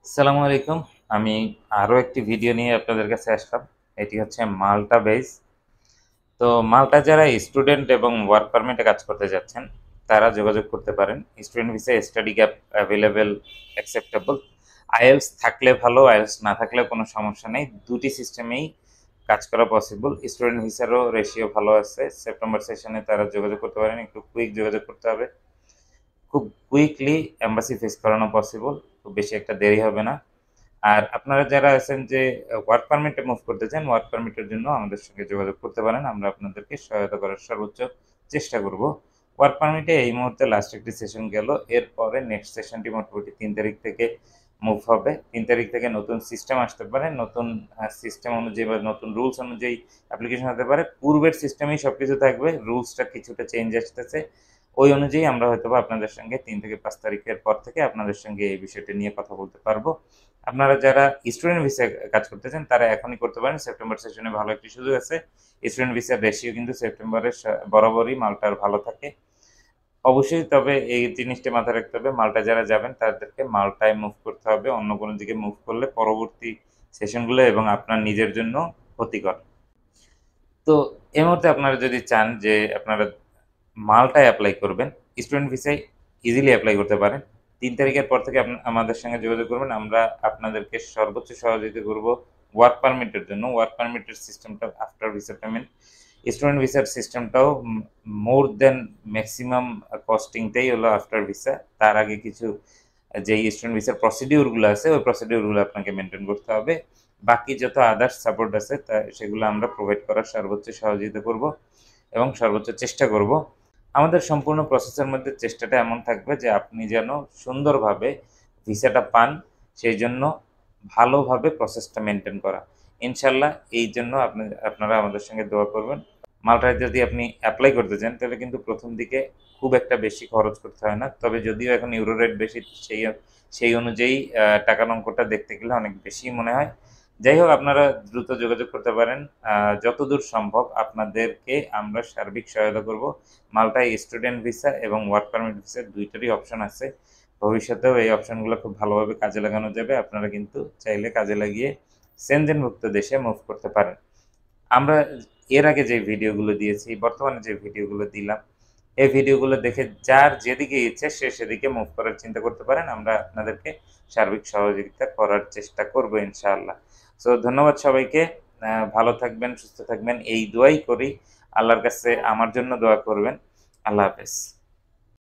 আসসালামু আলাইকুম। আমি আরো একটি ভিডিও নিয়ে আপনাদের কাছে আসলাম। এটি হচ্ছে মাল্টা বেস। তো মাল্টা যারা স্টুডেন্ট এবং ওয়ার্ক পারমিটে কাজ করতে যাচ্ছেন, তারা যোগাযোগ করতে পারেন। Student visa, study gap available, acceptable. IELTS থাকলে ভালো, আইএলটিএস না থাকলেও কোনো সমস্যা নেই। দুটি সিস্টেমেই কাজ করা পসিবল। স্টুডেন্ট ভিসারও রেশিও ভালো আছে। সেপ্টেম্বর সেশনে তারা যোগাযোগ করতে পারেন। একটু কুইক যোগাযোগ করতে হবে। খুব কুইকলি এম্বাসি ফেস করানো পসিবল। খুব বেশি একটা দেরি হবে না। আর আপনারা যারা আছেন যে ওয়ার্ক পারমিটে মুভ করতে চান, ওয়ার্ক পারমিটের জন্য আমাদের সঙ্গে যোগাযোগ করতে পারেন। আমরা আপনাদেরকে সহায়তা করার সর্বোচ্চ চেষ্টা করব। ওয়ার্ক পারমিটে এই মুহূর্তে লাস্ট একটি সেশন গেল। এরপরে নেক্সট সেশনটি মোটামুটি ৩ তারিখ থেকে মুভ হবে। ৩ তারিখ থেকে নতুন সিস্টেম আসতে পারে। নতুন সিস্টেম অনুযায়ী বা নতুন রুলস অনুযায়ী অ্যাপ্লিকেশন হতে পারে। পূর্বের সিস্টেমেই সব কিছু থাকবে, রুলসটা কিছুটা চেঞ্জ আসতেছে। ওই অনুযায়ী আমরা হয়তোবা আপনাদের সঙ্গে ৩ থেকে ৫ তারিখের পর থেকে আপনাদের সঙ্গে এই বিষয়টি নিয়ে কথা বলতে পারবো। আপনারা যারা স্টুডেন্ট ভিসায় কাজ করতে চান, তারা এখনই করতে পারেন। সেপ্টেম্বর সেশনে ভালো একটি সুযোগ আছে। স্টুডেন্ট ভিসার রেশিও কিন্তু সেপ্টেম্বরের বরাবরই মাল্টার ভালো থাকে। অবশ্যই তবে এই জিনিসটা মাথায় রাখতে হবে, মাল্টা যারা যাবেন তাদেরকে মাল্টায় মুভ করতে হবে। অন্য কোনো দিকে মুভ করলে পরবর্তী সেশনগুলো এবং আপনার নিজের জন্য ক্ষতিকর। তো এই মুহূর্তে আপনারা যদি চান যে আপনারা মাল্টায় অ্যাপ্লাই করবেন, স্টুডেন্ট ভিসায় ইজিলি অ্যাপ্লাই করতে পারেন। ৩ তারিখের পর থেকে আমাদের সঙ্গে যোগাযোগ করবেন। আমরা আপনাদেরকে সর্বোচ্চ সহযোগিতা করব ওয়ার্ক পারমিটের জন্য। ওয়ার্ক পারমিটের সিস্টেমটা আফটার ভিসা পেমেন্ট। স্টুডেন্ট ভিসার সিস্টেমটাও মোর দেন ম্যাক্সিমাম কস্টিংটাই হলো আফটার ভিসা। তার আগে কিছু যেই স্টুডেন্ট ভিসার প্রসিডিউরগুলো আছে, ওই প্রসিডিউরগুলো আপনাকে মেনটেন করতে হবে। বাকি যত আদার্স সাপোর্ট আছে সেগুলো আমরা প্রোভাইড করার সর্বোচ্চ সহযোগিতা করব এবং সর্বোচ্চ চেষ্টা করব। আমাদের সম্পূর্ণ প্রসেসের মধ্যে চেষ্টাটা এমন থাকবে যে আপনি যেন সুন্দরভাবে ভিসাটা পান, সেই জন্য ভালোভাবে প্রসেসটা মেনটেন করা। ইনশাল্লাহ এই জন্য আপনারা আমাদের সঙ্গে দোয়া করবেন। মাল্টায় যদি আপনি অ্যাপ্লাই করতে চান, তাহলে কিন্তু প্রথম দিকে খুব একটা বেশি খরচ করতে হয় না। তবে যদিও এখন ইউরো রেট বেশি, সেই সেই অনুযায়ী টাকার অঙ্কটা দেখতে গেলে অনেক বেশি মনে হয়। যাই হোক, আপনারা দ্রুত যোগাযোগ করতে পারেন। যতদূর সম্ভব আপনাদেরকে আমরা সার্বিক সহায়তা করব। মাল্টায় স্টুডেন্ট ভিসা এবং ওয়ার্ক পারমিট ভিসা দুইটারই অপশন আছে। ভবিষ্যতেও এই অপশনগুলো খুব ভালোভাবে কাজে লাগানো যাবে। আপনারা কিন্তু চাইলে কাজে লাগিয়ে সেনজেনভুক্ত দেশে মুভ করতে পারেন। আমরা এর আগে যে ভিডিওগুলো দিয়েছি, বর্তমানে যে ভিডিওগুলো দিলাম, এই ভিডিওগুলো দেখে যার যেদিকে ইচ্ছে সে সেদিকে মুভ করার চিন্তা করতে পারেন। আমরা আপনাদেরকে সার্বিক সহযোগিতা করার চেষ্টা করব ইনশাআল্লাহ। সো ধন্যবাদ সবাইকে। ভালো থাকবেন, সুস্থ থাকবেন এই দোয়াই করি। আল্লাহর কাছে আমার জন্য দোয়া করবেন। আল্লাহ হাফেজ।